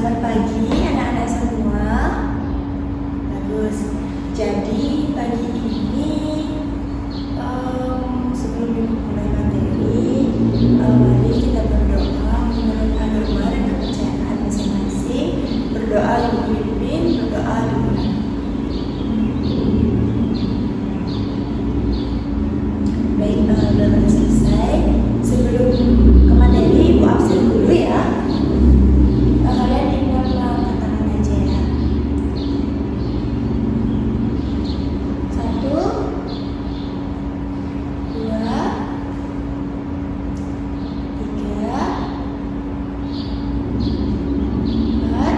Selamat pagi anak-anak semua. Bagus. Jadi pagi ini sebelum mulai materi, mari kita berdoa menurut agama dan kepercayaan masing-masing. Berdoa dipimpin, berdoa dimulai. Baik, sudah selesai. Sebelum ke materi, Ibu absen dulu ya. Kalian tinggal mengangkat tangan aja ya. 1, 2, 3, 4,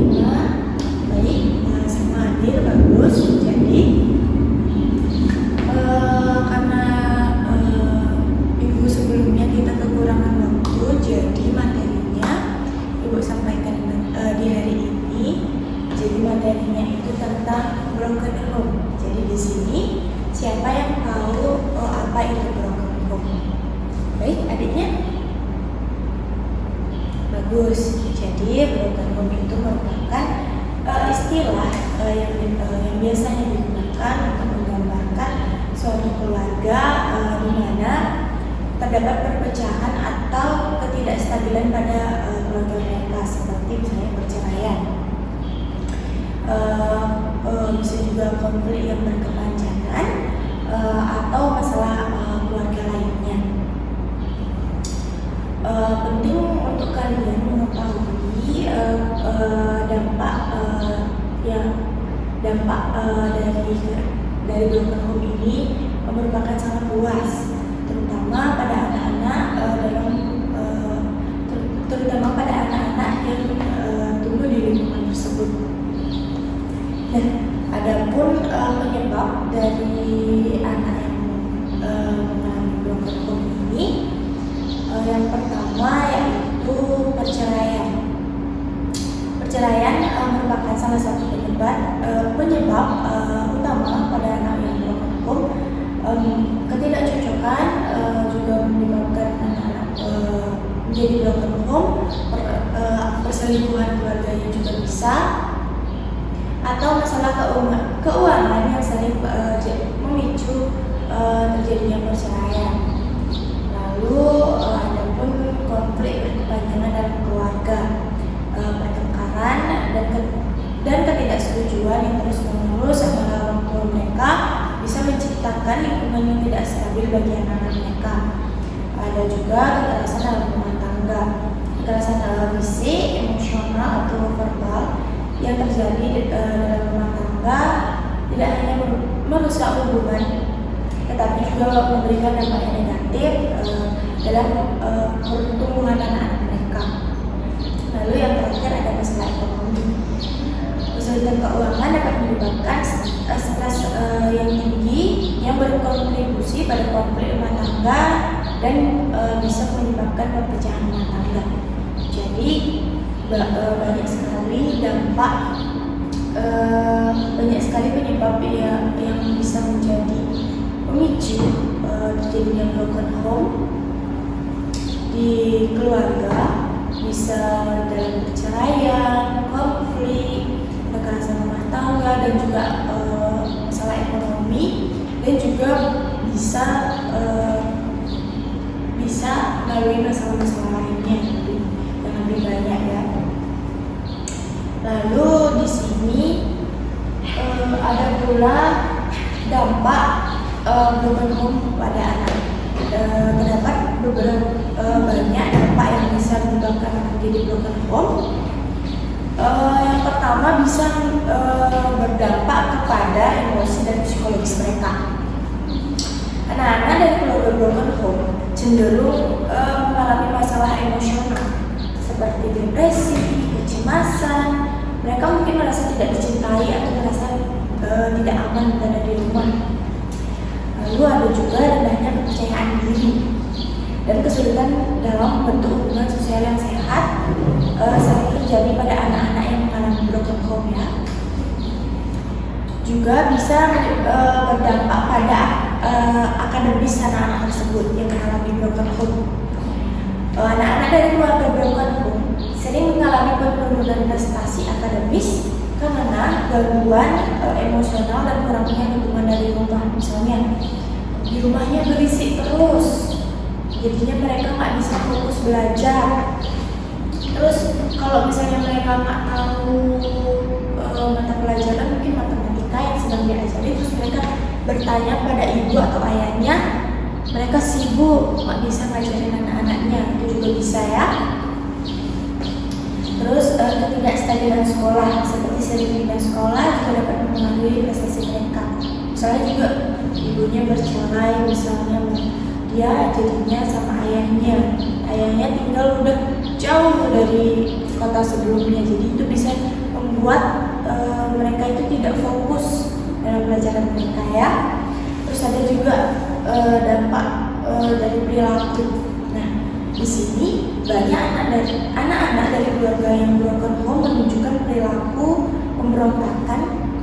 5. Baik, semua hadir, bagus. Jadi karena minggu sebelumnya kita kekurangan waktu, jadi materinya Ibu sampaikan di hari ini. Jadi materinya itu tentang broken home. Jadi di sini siapa yang tahu apa itu broken home? Baik, adiknya? Bagus. Jadi broken home itu merupakan istilah yang biasanya digunakan untuk menggambarkan suatu keluarga di mana terdapat perpecahan atau ketidakstabilan pada keluarga mereka, seperti misalnya perceraian, bisa juga konflik yang berkepanjangan atau masalah keluarga lainnya. Penting untuk kalian mengetahui dampak dari broken home ini merupakan sangat luas, terutama pada anak-anak yang tumbuh di lingkungan tersebut. Nah, adapun penyebab dari anak yang mengalami broken home ini, yang pertama yaitu perceraian. Perceraian merupakan salah satu penyebab utama pada anak yang broken home. Ketidakcocokan juga menyebabkan anak-anak menjadi broken home. Perselingkuhan keluarganya juga bisa, atau masalah keuangan yang sering memicu terjadinya perceraian. Lalu adapun konflik berkepanjangan dalam keluarga, pertengkaran dan ketidaksetujuan yang terus-menerus antara orang tua mereka bisa menciptakan lingkungan yang tidak stabil bagi anak-anak mereka. Ada juga kekerasan dalam rumah tangga, kekerasan dalam fisik, emosional atau verbal yang terjadi dalam rumah tangga tidak hanya merusak hubungan, tetapi juga memberikan dampak yang negatif dalam pertumbuhan anak-anak mereka. Lalu yang terakhir ada masalah ekonomi. Kesulitan keuangan dapat menyebabkan stres yang tinggi yang berkontribusi pada konflik rumah tangga dan bisa menyebabkan perpecahan rumah tangga. Jadi banyak sekali penyebab yang bisa menjadi pemicu terjadinya broken home di keluarga, bisa dalam perceraian, konflik, kekerasan rumah tangga, dan juga masalah ekonomi, dan juga bisa melalui masalah-masalah lainnya yang lebih banyak ya. Lalu di sini ada pula dampak broken home pada anak. Terdapat banyak dampak yang bisa menyebabkan anak menjadi broken home. Yang pertama bisa berdampak kepada emosi dan psikologis mereka. Anak-anak dari keluarga broken home cenderung mengalami masalah emosional seperti depresi, kecemasan. Mereka mungkin merasa tidak dicintai atau merasa tidak aman berada di rumah. Lalu ada juga rendahnya kepercayaan diri dan kesulitan dalam membentuk hubungan sosial yang sehat, sering terjadi pada anak-anak yang mengalami broken home ya. Juga bisa berdampak pada akademis anak-anak tersebut yang mengalami broken home. Anak-anak dari keluarga broken home sering mengalami penurunan prestasi akademis karena gangguan emosional dan kurangnya dukungan dari rumah. Misalnya di rumahnya berisik terus, jadinya mereka nggak bisa fokus belajar. Terus kalau misalnya mereka nggak tahu mata pelajaran, mungkin matematika yang sedang diajari, terus mereka bertanya pada ibu atau ayahnya, mereka sibuk nggak bisa ngajarin anak-anaknya, itu juga bisa ya. Terus ketidakstabilan sekolah, seperti sering pindah sekolah juga dapat mempengaruhi prestasi mereka. Misalnya juga ibunya bercerai, misalnya dia jadinya sama ayahnya tinggal udah jauh dari kota sebelumnya, jadi itu bisa membuat mereka itu tidak fokus dalam pelajaran mereka ya. Terus ada juga dampak dari perilaku. Nah, di sini banyak anak-anak dari keluarga yang broken home menunjukkan perilaku pemberontakan,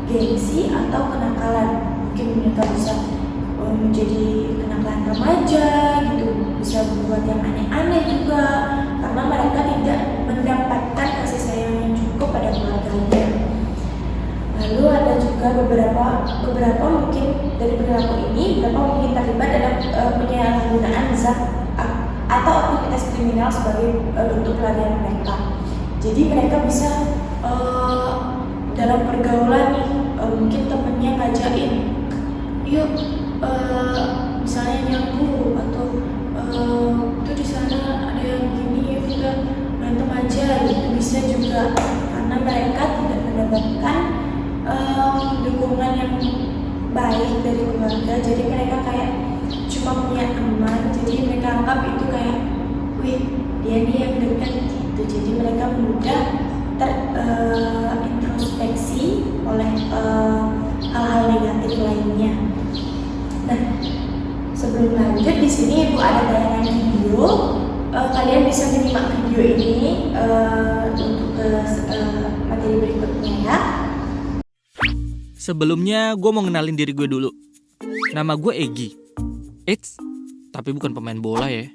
gengsi atau kenakalan. Mungkin mereka bisa menjadi kenakalan remaja gitu, bisa berbuat yang aneh-aneh juga karena mereka tidak mendapatkan kasih sayang yang cukup pada keluarganya. Lalu ada juga beberapa mungkin dari perilaku ini, beberapa mungkin terlibat dalam penyalahgunaan zat atau aktivitas kriminal sebagai bentuk pelarian mereka. Jadi mereka bisa dalam pergaulan nih, mungkin temennya ngajakin, yuk misalnya nyapu atau tuh di sana ada yang gini, yuk kita berantem aja gitu. Bisa juga karena mereka tidak mendapatkan dukungan yang baik dari keluarga, jadi mereka kayak cuma punya teman, jadi mereka anggap itu kayak, wih dia nih yang dekat gitu. Jadi mereka mudah terintrospeksi oleh hal-hal negatif lainnya. Nah, sebelum lanjut di sini Ibu ada tayangan video. Kalian bisa menyimak video ini untuk materi berikutnya ya. Sebelumnya gue mau ngenalin diri gue dulu. Nama gue Egi. Tapi bukan pemain bola ya.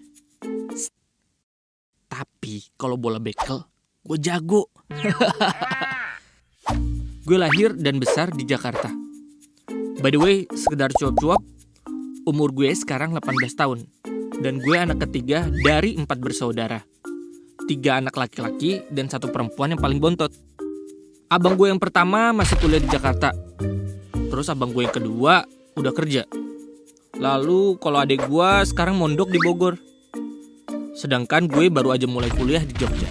Tapi kalau bola bekel, gue jago. Gue lahir dan besar di Jakarta. By the way, sekedar cuap-cuap, umur gue sekarang 18 tahun. Dan gue anak ketiga dari 4 bersaudara. 3 anak laki-laki dan 1 perempuan yang paling bontot. Abang gue yang pertama masih kuliah di Jakarta. Terus abang gue yang kedua udah kerja. Lalu kalau adik gue sekarang mondok di Bogor. Sedangkan gue baru aja mulai kuliah di Jogja.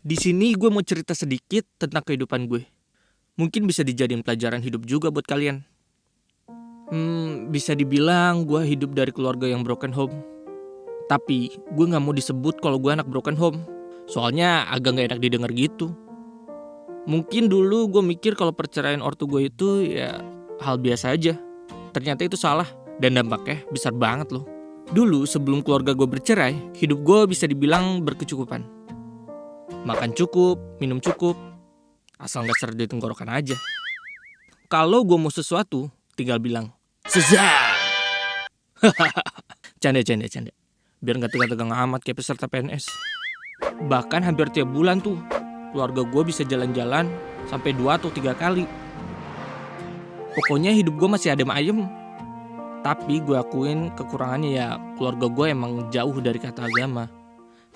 Di sini gue mau cerita sedikit tentang kehidupan gue. Mungkin bisa dijadiin pelajaran hidup juga buat kalian. Bisa dibilang gue hidup dari keluarga yang broken home. Tapi gue gak mau disebut kalau gue anak broken home. Soalnya agak gak enak didengar gitu. Mungkin dulu gue mikir kalau perceraian ortu gue itu ya hal biasa aja. Ternyata itu salah dan dampaknya besar banget loh. Dulu sebelum keluarga gue bercerai, hidup gue bisa dibilang berkecukupan. Makan cukup, minum cukup, asal gak seret di tenggorokan aja. Kalau gue mau sesuatu, tinggal bilang Sezam. Canda. Biar gak tegang-tegang amat kayak peserta PNS. Bahkan hampir tiap bulan tuh keluarga gue bisa jalan-jalan sampai 2 atau 3 kali. Pokoknya hidup gue masih adem ayem. Tapi gue akuin kekurangannya ya keluarga gue emang jauh dari kata agama.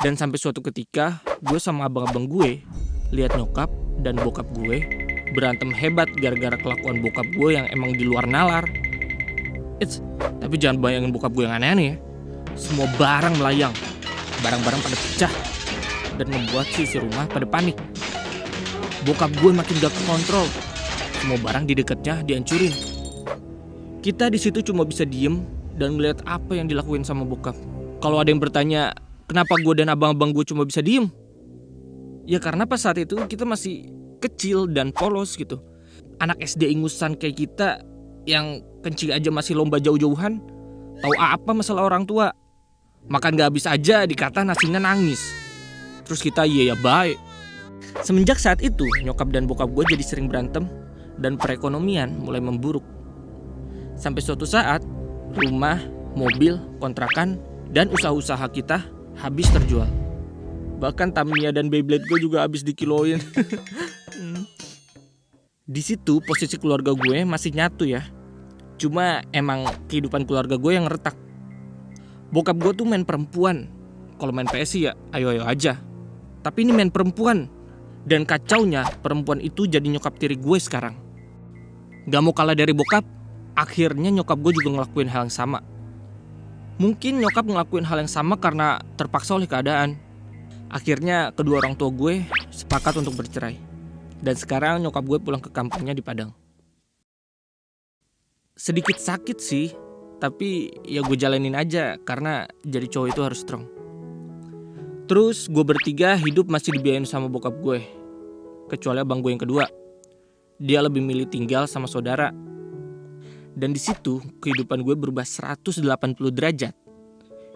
Dan sampai suatu ketika gue sama abang-abang gue lihat nyokap dan bokap gue berantem hebat gara-gara kelakuan bokap gue yang emang di luar nalar. Tapi jangan bayangin bokap gue yang aneh-aneh ya. Semua barang melayang, barang-barang pada pecah dan membuat si rumah pada panik. Bokap gue makin gak kontrol. Semua barang di dekatnya dihancurin. Kita di situ cuma bisa diem dan ngeliat apa yang dilakuin sama bokap. Kalau ada yang bertanya, kenapa gue dan abang-abang gue cuma bisa diem? Ya karena pas saat itu kita masih kecil dan polos gitu. Anak SD ingusan kayak kita yang kencing aja masih lomba jauh-jauhan, tahu apa masalah orang tua. Makan gak habis aja dikata nasinya nangis. Terus kita iya ya baik. Semenjak saat itu nyokap dan bokap gue jadi sering berantem dan perekonomian mulai memburuk. Sampai suatu saat rumah, mobil, kontrakan dan usaha-usaha kita habis terjual. Bahkan Tamiya dan Beyblade gue juga habis dikiloin. Di situ posisi keluarga gue masih nyatu ya. Cuma emang kehidupan keluarga gue yang retak. Bokap gue tuh main perempuan. Kalau main PS sih ya ayo-ayo aja. Tapi ini main perempuan. Dan kacaunya perempuan itu jadi nyokap tiri gue sekarang. Gak mau kalah dari bokap, akhirnya nyokap gue juga ngelakuin hal yang sama. Mungkin nyokap ngelakuin hal yang sama karena terpaksa oleh keadaan. Akhirnya kedua orang tua gue sepakat untuk bercerai. Dan sekarang nyokap gue pulang ke kampungnya di Padang. Sedikit sakit sih, tapi ya gue jalanin aja karena jadi cowok itu harus strong. Terus gue bertiga hidup masih dibiayain sama bokap gue. Kecuali abang gue yang kedua. Dia lebih milih tinggal sama saudara. Dan di situ kehidupan gue berubah 180 derajat.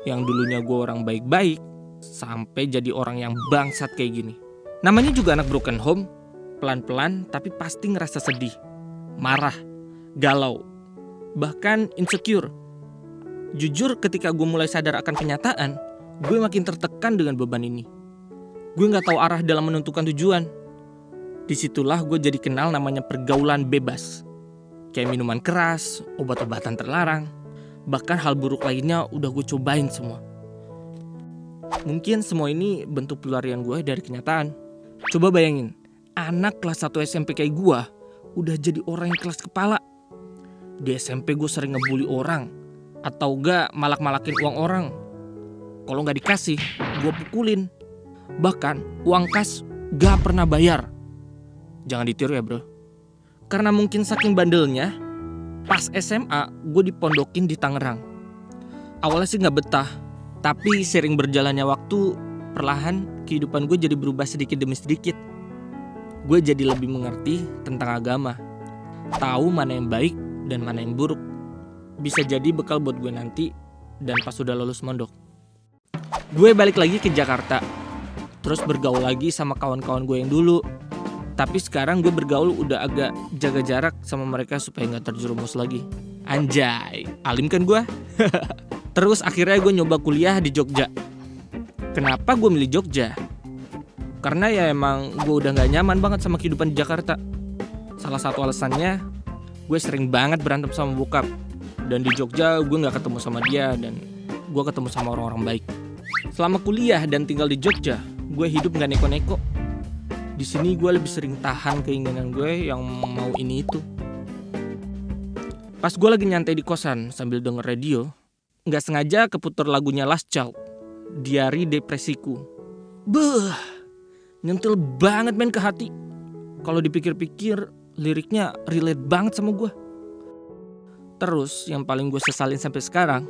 Yang dulunya gue orang baik-baik sampai jadi orang yang bangsat kayak gini. Namanya juga anak broken home. Pelan-pelan tapi pasti ngerasa sedih, marah, galau, bahkan insecure. Jujur ketika gue mulai sadar akan kenyataan, gue makin tertekan dengan beban ini. Gue gak tahu arah dalam menentukan tujuan. Disitulah gue jadi kenal namanya pergaulan bebas. Kayak minuman keras, obat-obatan terlarang, bahkan hal buruk lainnya udah gue cobain semua. Mungkin semua ini bentuk pelarian gue dari kenyataan. Coba bayangin, anak kelas 1 SMP kayak gue udah jadi orang yang kelas kepala. Di SMP gue sering ngebully orang, atau gak malak-malakin uang orang. Kalau gak dikasih, gue pukulin. Bahkan uang kas gak pernah bayar. Jangan ditiru ya bro. Karena mungkin saking bandelnya, pas SMA gue dipondokin di Tangerang. Awalnya sih gak betah, tapi sering berjalannya waktu, perlahan kehidupan gue jadi berubah sedikit demi sedikit. Gue jadi lebih mengerti tentang agama, tahu mana yang baik dan mana yang buruk. Bisa jadi bekal buat gue nanti dan pas udah lulus mondok. Gue balik lagi ke Jakarta, terus bergaul lagi sama kawan-kawan gue yang dulu. Tapi sekarang gue bergaul udah agak jaga jarak sama mereka supaya gak terjerumus lagi. Anjay, alim kan gue? Terus akhirnya gue nyoba kuliah di Jogja. Kenapa gue milih Jogja? Karena ya emang gue udah gak nyaman banget sama kehidupan di Jakarta. Salah satu alasannya, gue sering banget berantem sama bokap. Dan di Jogja gue gak ketemu sama dia dan gue ketemu sama orang-orang baik. Selama kuliah dan tinggal di Jogja, gue hidup gak neko-neko. Di sini gue lebih sering tahan keinginan gue yang mau ini itu. Pas gue lagi nyantai di kosan sambil denger radio, gak sengaja keputar lagunya Last Child, Diari Depresiku. Beuh, nyentil banget men ke hati. Kalau dipikir-pikir, liriknya relate banget sama gue. Terus yang paling gue sesalin sampai sekarang,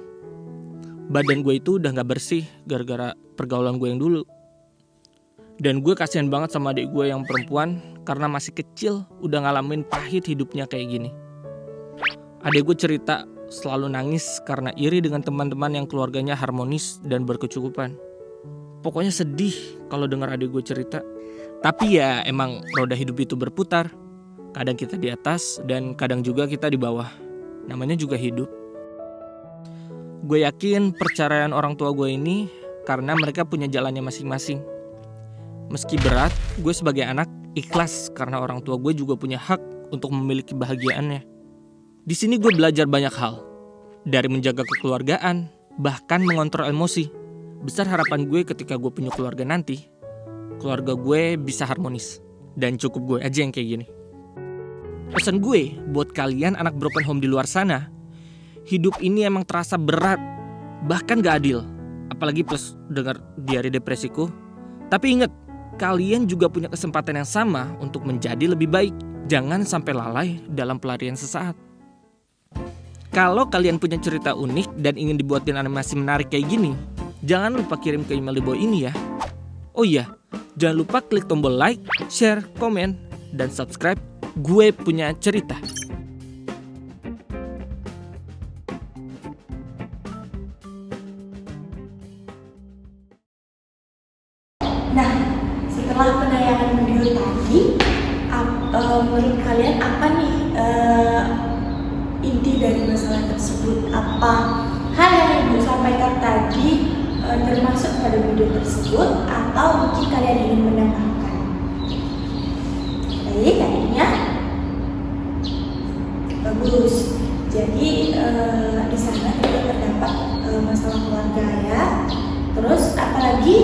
badan gue itu udah gak bersih gara-gara pergaulan gue yang dulu. Dan gue kasihan banget sama adik gue yang perempuan karena masih kecil udah ngalamin pahit hidupnya kayak gini. Adik gue cerita selalu nangis karena iri dengan teman-teman yang keluarganya harmonis dan berkecukupan. Pokoknya sedih kalau dengar adik gue cerita. Tapi ya emang roda hidup itu berputar. Kadang kita di atas dan kadang juga kita di bawah. Namanya juga hidup. Gue yakin perceraian orang tua gue ini karena mereka punya jalannya masing-masing. Meski berat, gue sebagai anak ikhlas karena orang tua gue juga punya hak untuk memiliki kebahagiaannya. Di sini gue belajar banyak hal, dari menjaga kekeluargaan, bahkan mengontrol emosi. Besar harapan gue ketika gue punya keluarga nanti, keluarga gue bisa harmonis. Dan cukup gue aja yang kayak gini. Pesan gue buat kalian anak broken home di luar sana, hidup ini emang terasa berat, bahkan gak adil. Apalagi plus dengar Diari Depresiku. Tapi ingat, kalian juga punya kesempatan yang sama untuk menjadi lebih baik. Jangan sampai lalai dalam pelarian sesaat. Kalau kalian punya cerita unik dan ingin dibuatin animasi menarik kayak gini, jangan lupa kirim ke email di bawah ini ya. Oh iya, jangan lupa klik tombol like, share, komen, dan subscribe. Gue punya cerita. Nah, setelah penayangan video tadi, menurut kalian apa nih inti dari masalah tersebut? Apa hal yang ibu sampaikan tadi termasuk pada video tersebut atau mungkin kalian ingin menambahkan. Baik, adiknya. Bagus. Jadi di sana juga terdapat masalah keluarga ya. Terus apalagi?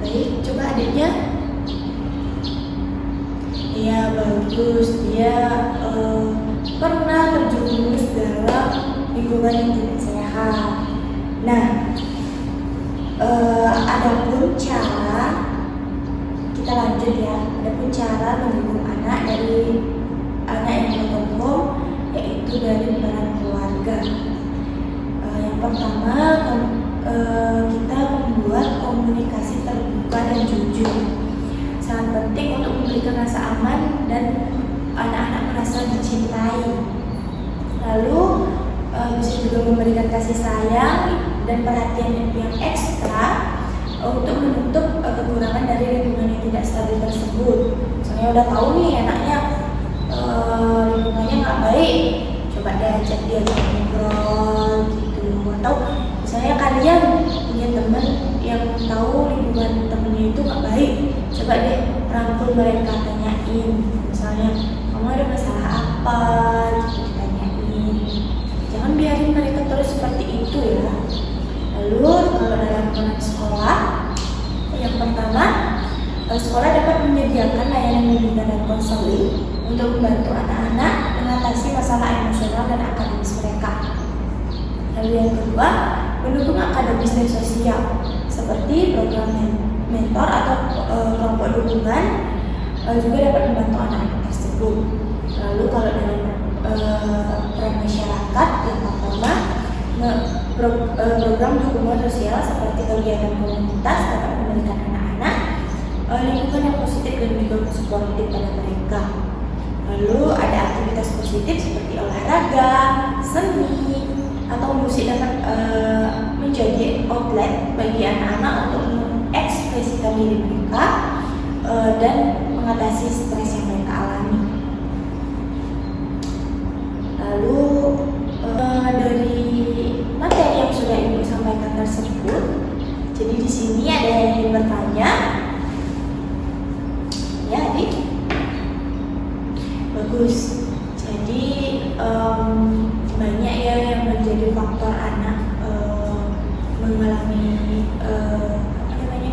Baik, coba adiknya. Iya, bagus. Dia pernah terjerumus dalam lingkungan yang tidak sehat. Nah, adapun cara, kita lanjut ya. Adapun cara mendukung anak dari anak yang berkonflik, yaitu dari peran keluarga. Yang pertama, kita membuat komunikasi terbuka dan jujur. Sangat penting untuk memberikan rasa aman dan anak-anak merasa dicintai. Lalu bisa juga memberikan kasih sayang dan perhatian yang ekstra untuk menutup kekurangan dari lingkungan yang tidak stabil tersebut. Misalnya udah tahu nih anaknya lingkungannya nggak baik, coba diajak dia ngobrol gitu. Atau misalnya kalian punya teman yang tahu lingkungan temennya itu nggak baik, coba deh rangkul mereka, tanyain. Misalnya kamu ada masalah apa, gitu, tanyain. Jangan biarin mereka terus seperti itu ya. Lalu kalau dalam peran sekolah, yang pertama, sekolah dapat menyediakan layanan bimbingan dan konseling untuk membantu anak-anak mengatasi masalah emosional dan akademis mereka. Lalu yang kedua, mendukung akademis dan sosial seperti program mentor atau kelompok dukungan juga dapat membantu anak-anak tersebut. Lalu kalau dalam peran masyarakat, yang pertama, program dukungan sosial seperti kegiatan komunitas dapat memberikan anak-anak lingkungan yang positif dan juga suportif pada mereka. Lalu ada aktivitas positif seperti olahraga, seni, atau musik dapat menjadi outlet bagi anak-anak untuk mengekspresikan diri mereka dan mengatasi stres yang mereka alami. Lalu dari materi yang sudah Ibu sampaikan tersebut, jadi di sini ada yang ingin bertanya, ya adik? Bagus. Jadi banyak ya yang menjadi faktor anak mengalami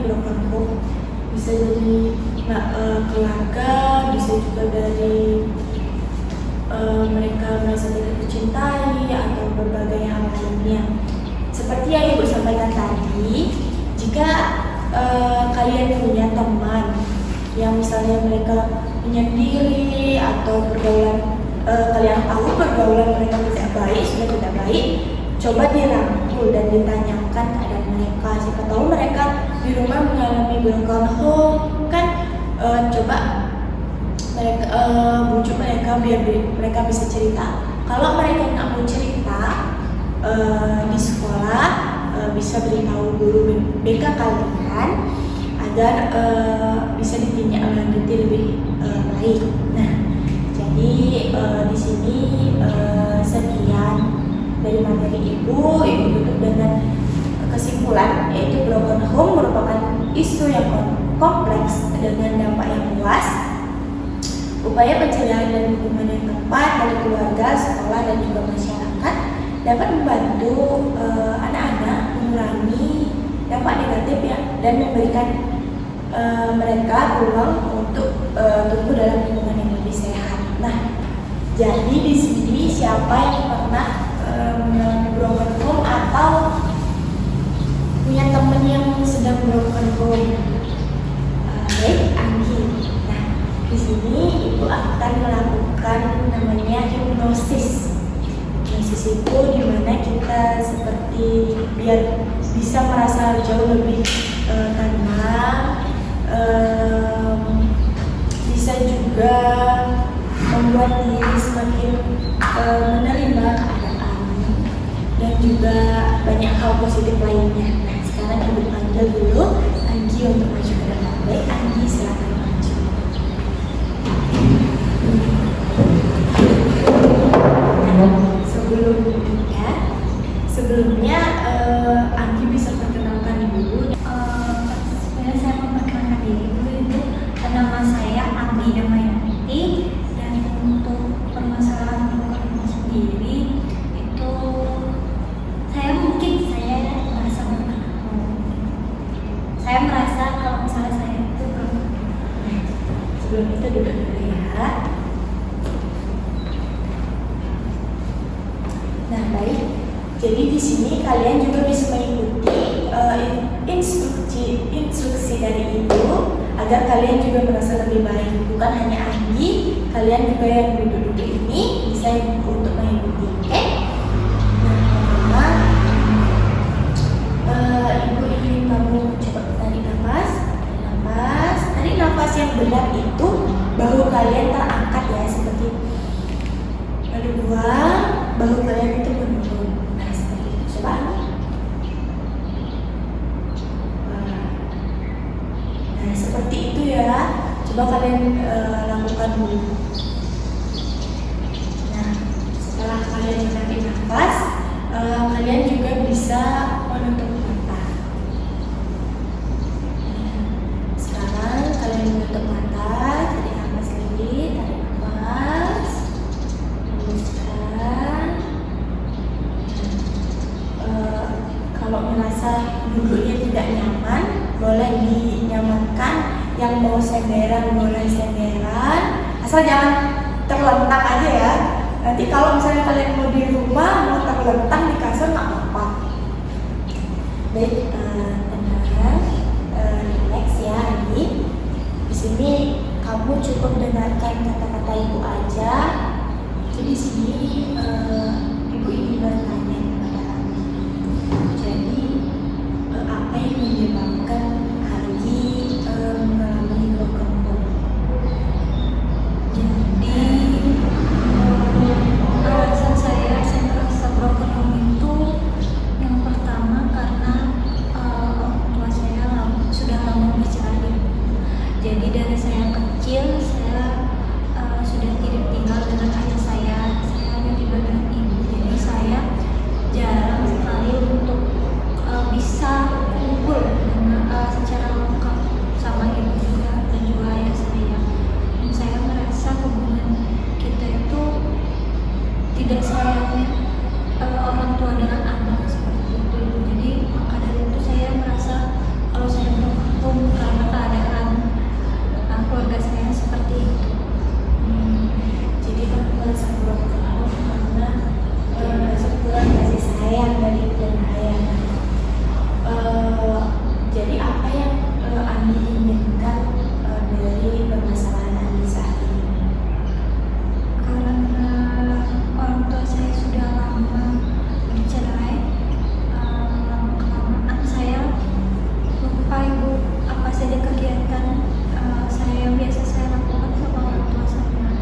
broken home. Bisa jadi keluarga, bisa juga dari mereka merasa tidak dicintai atau berbagai hal lainnya. Seperti yang Ibu sampaikan tadi, jika kalian punya teman yang misalnya mereka menyendiri atau pergaulan kalian tahu pergaulan mereka tidak baik, sudah tidak baik, coba dirangkul dan ditanyakan keadaan mereka. Siapa tahu mereka di rumah mengalami broken home kan, coba mereka bujuk mereka biar mereka bisa cerita. Kalau mereka nggak mau cerita di sekolah, bisa beritahu guru BK kalian agar bisa ditindaklanjuti lebih baik. Nah, jadi di sini sekian dari materi Ibu tutup dengan kesimpulan, yaitu broken home merupakan isu yang kompleks dengan dampak yang luas. Upaya pencegahan dan dukungan yang tepat dari keluarga, sekolah, dan juga masyarakat dapat membantu anak-anak mengurangi dampak negatif ya, dan memberikan mereka peluang untuk tumbuh dalam lingkungan yang lebih sehat. Nah, jadi di sini siapa yang pernah mengalami broken home atau punya teman yang sedang broken home? Baik, Anggi. Nah, di sini Ibu akan melakukan namanya hipnosis. Hipnosis itu dimana kita seperti biar bisa merasa jauh lebih tenang, bisa juga membuat diri semakin menerima keadaan dan juga banyak hal positif lainnya. Nah, sekarang Ibu panggil dulu Anggi untuk maju ke depan. Baik, Anggi, silakan maju. Sebelumnya Anggi bisa di sini kalian juga bisa mengikuti instruksi dari ibu agar kalian juga merasa lebih baik. Bukan hanya Andi, kalian juga yang duduk-duduk ini bisa untuk mengikuti. Oke? Nah, pertama, ibu ingin kamu coba tarik nafas yang benar itu bahu kalian terangkat ya, seperti lalu buang, bahu kalian itu menurun. Nah, seperti itu. Coba. Nah, seperti itu ya. Coba kalian lakukan dulu. Nah, setelah kalian menarik nafas, kalian juga bisa menutup mata. Nah, sekarang kalian menutup mata, tarik nafas lagi, tarik nafas, hembuskan. Kalau merasa duduknya tidak nyaman, boleh dinyamankan. Yang mau senderan boleh senderan, asal jangan terlentang aja ya. Nanti kalau misalnya kalian mau di rumah mau terlentang di kasur nggak apa-apa. Baik, tenang, relax ya ini. Di sini kamu cukup dengarkan kata-kata ibu aja. Jadi di sini ibu ingin bertanya kepada kamu. Jadi apa yang menyebabkan Andi mengalami broken bone? Jadi alasan saya merasa broken home itu yang pertama karena orang tua saya sudah lama bercerai. Jadi dari saya kecil saya sudah tidak tinggal dengan ayah saya hanya tinggal dengan ibu. Jadi saya jarang sekali untuk bisa kumpul dengan secara lengkap sama ibu juga dan juga ayah saya. Dan saya merasa hubungan kita itu tidak selayaknya orang tua dengan anak seperti itu. Jadi maka dari itu saya merasa kalau saya beruntung karena keadaan keluarga saya seperti itu. Jadi kamu merasa broken home karena merasa kurang kasih sayang dari ibu dan ayah. Jadi apa yang Andi inginkan dari permasalahan Andi saat ini? Karena orang tua saya sudah lama bercerai, lama-kelamaan saya lupa ibu apa saja kegiatan yang biasa saya lakukan sama orang tua saya.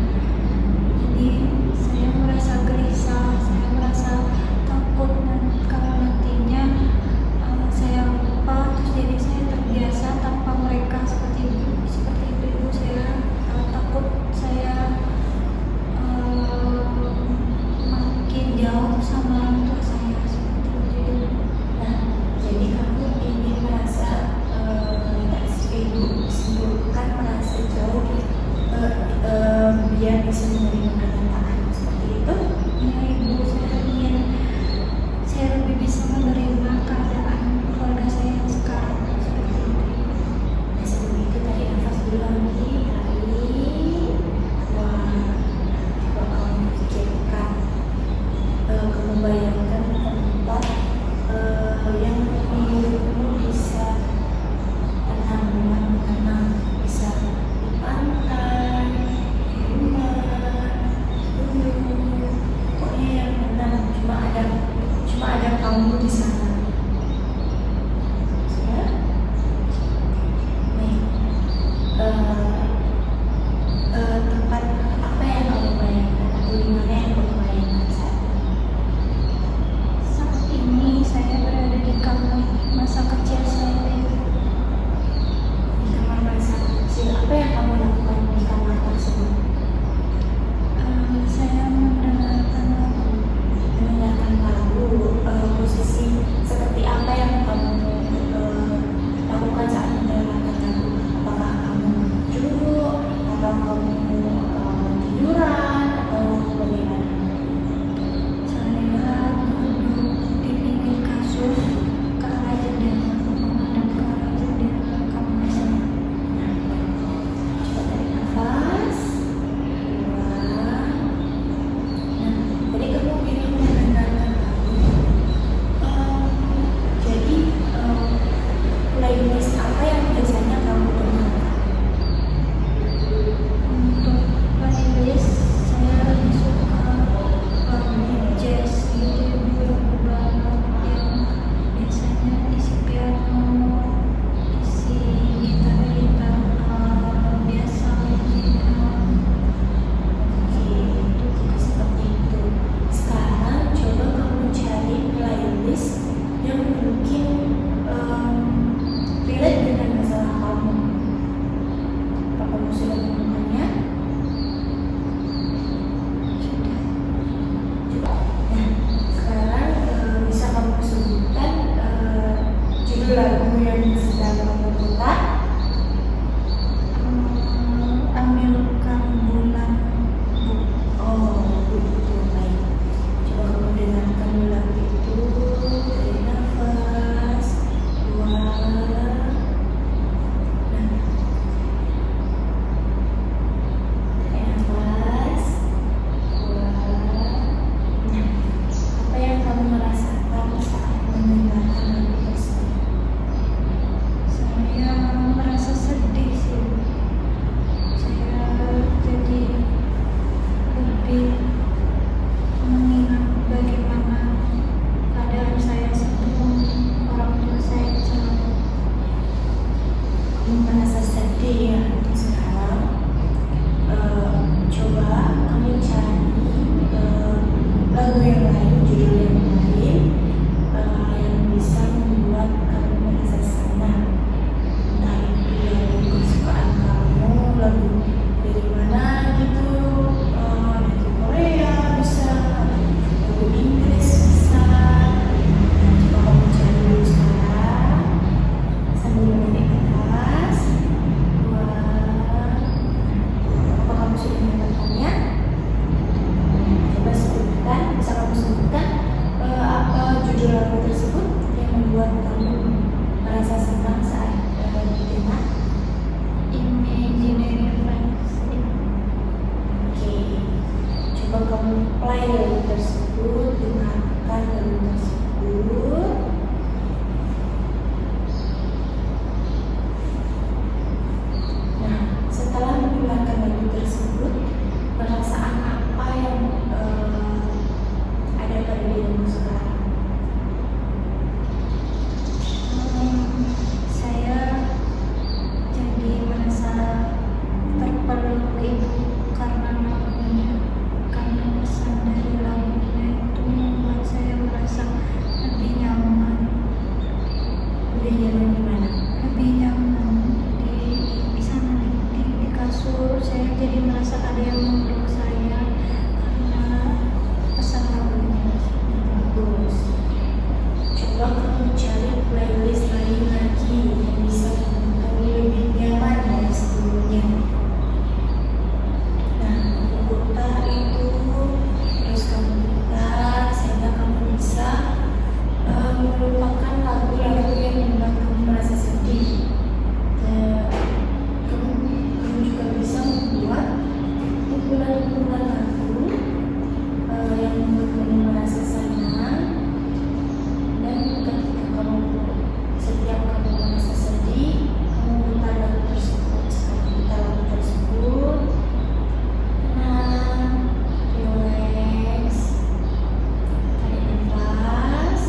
Jadi saya merasa gelisah, saya merasa takut dan kalau nantinya saya lupa, terus jadi saya terbiasa tanpa mereka seperti itu ibu. Saya takut saya makin jauh sama orang tua saya seperti itu. Nah, jadi kamu ingin merasa ibu sembuhkan, merasa jauh biar bisa menerima kenyataan seperti itu. Ya ibu, saya lebih bisa menerima keadaan keluarga saya yang sekarang seperti itu. Nah, sebelum itu tarik nafas dulu lagi, tarik. Wah, coba kamu pikirkan, kamu bayangkan tempat yang hidupmu bisa tenang, bisa di pantai, di rumah, gunung, pokoknya yang tenang. Cuma ada kamu di sana. Ya? Nih, tempat apa yang kamu bayangkan atau di mana yang kamu bayangkan saat ini? Saat ini saya berada di kamar masa kecil saya. Di kamar masa kecil, apa yang kamu lakukan di kamar tersebut? Saya mendengarkan lagu. Mendengarkan lagu. Posisi judul lagu yang sedang kamu putar? Ambilkan bulan bu. Oh, begitu, baik. Coba kamu dengarkan dulu lagu itu. Tarik nafas, buang. Nah, tarik nafas, buang. Nah, apa yang kamu merasakan saat mendengarkan lagu tersebut? Saya merasa sedih sih. Saya jadi lebih mengingat bagaimana keadaan saya sebelum orang tua saya kecelakaan. Kamu merasa sedih ya sekarang. Coba kamu cari lagu yang lain, judul yang lain yang bisa membuat kamu merasa senang. Entah itu lagu kesukaan kamu, lagu dari mana gitu, lagu Korea bisa, lagu Inggris bisa. Coba kamu cari dulu sekarang sambil menarik nafas. Apa kamu sudah mendapatkannya? Coba sebutkan, bisa kamu sebutkan apa judul lagu tersebut yang membuat kamu merasa senang saat didengar? Imaginary Friends. Oke, coba kamu play lagu tersebut, dengarkan lagu tersebut. Nah, setelah mendengarkan lagu tersebut, perasaan apa yang ada pada dirimu sekarang? Saya jadi merasa terpeluk ibu karena lagunya, karena pesan dari lagunya itu membuat saya merasa lebih nyaman, Udah nyaman di mana? lebih nyaman di sana di kasur. Saya jadi merasa ada yang memeluk saya karena pesan lagunya. Bagus. Coba kamu cari playlist lain lagi yang bisa membuat kamu lebih nyaman dari sebelumnya. Nah, kamu putar itu, terus kamu putar sehingga kamu bisa melupakan lagu-lagu yang membuat kamu merasa sedih. Kamu juga bisa membuat kumpulan-kumpulan lagu yang membuat kamu merasa senang. Dan ketika setiap kamu merasa sedih, kamu putar lagu tersebut. Sekarang putar lagu tersebut, tenang, relax, tarik nafas,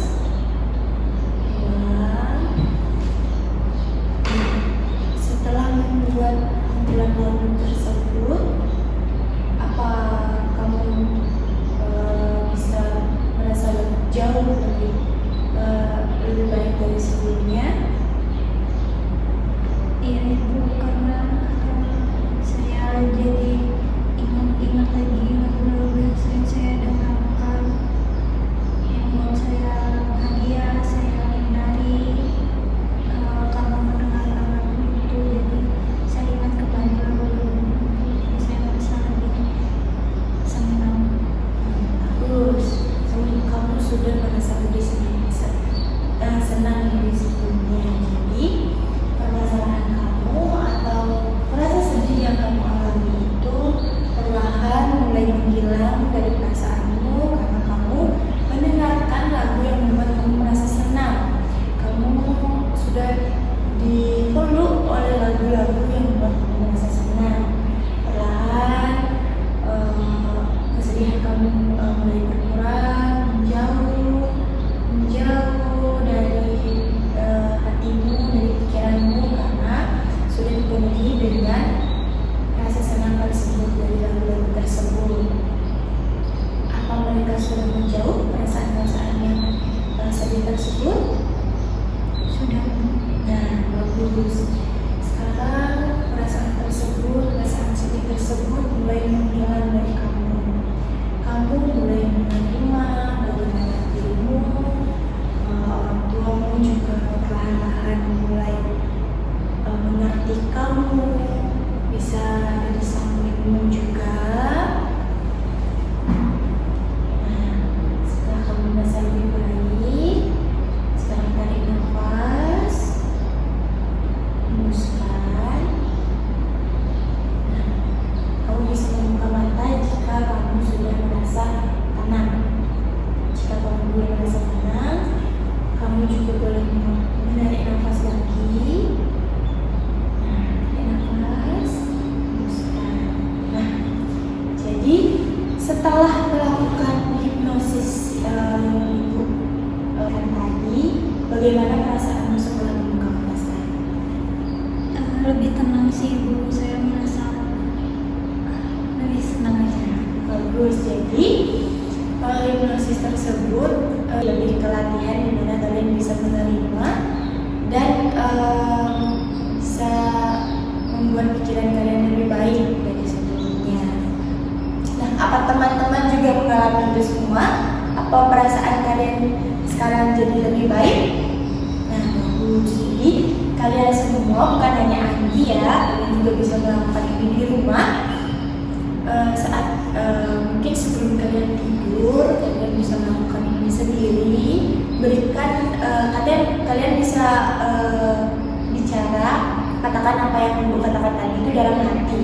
kamu juga boleh menarik nafas lagi. Nah, tarik nafas, hembuskan. Nah, jadi setelah melakukan hipnosis yang Ibu tadi, bagaimana perasaanmu setelah membuka mata sekarang? Lebih tenang sih Bu, saya merasa lebih senang aja. Bagus, jadi hipnosis tersebut lebih ke latihan di mana kalian bisa menerima dan bisa membuat pikiran kalian lebih baik dari sebelumnya. Nah, apa teman-teman juga mengalami itu semua? Apa perasaan kalian sekarang jadi lebih baik? Nah, bagus. Jadi kalian semua, bukan hanya Anggi ya, kalian juga bisa melakukan ini di rumah. Saat mungkin sebelum kalian tidur, kalian bisa melakukan ini sendiri. Berikan kalian bisa bicara, katakan apa yang Ibu katakan tadi itu dalam hati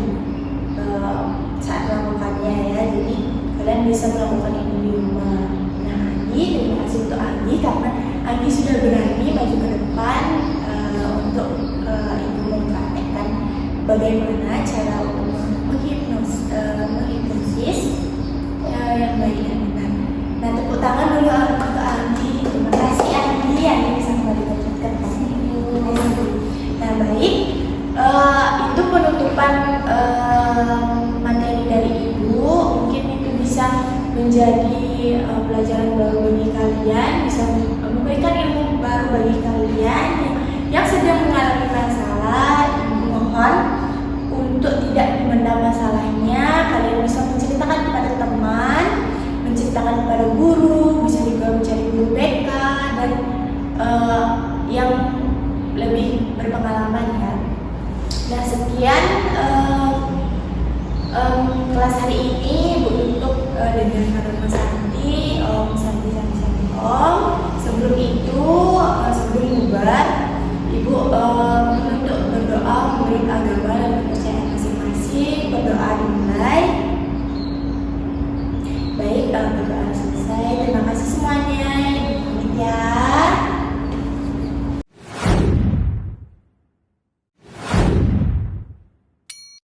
saat melakukannya ya. Jadi kalian bisa melakukan ini di rumah. Nah, Anggi, terima kasih untuk Anggi karena Anggi sudah berani maju ke depan untuk Ibu mempraktekkan bagaimana cara untuk menghipnosis yang baik dan benar. Nah, tepuk tangan dulu untuk Anggi. Terima kasih Anggi yang bisa kembali lanjutkan. Nah, baik, itu penutupan materi dari Ibu. Mungkin itu bisa menjadi pelajaran baru bagi kalian, bisa memberikan ilmu baru bagi kalian yang sedang mengalami masalah. Mohon untuk tidak memendam masalahnya, kalian bisa menceritakan kepada teman, menceritakan kepada guru, bisa juga mencari guru BK dan yang lebih berpengalaman ya. Nah, sekian kelas hari ini Ibu tutup dengan kata Santi, Santi Om. Sebelum itu, sebelum bubar, Ibu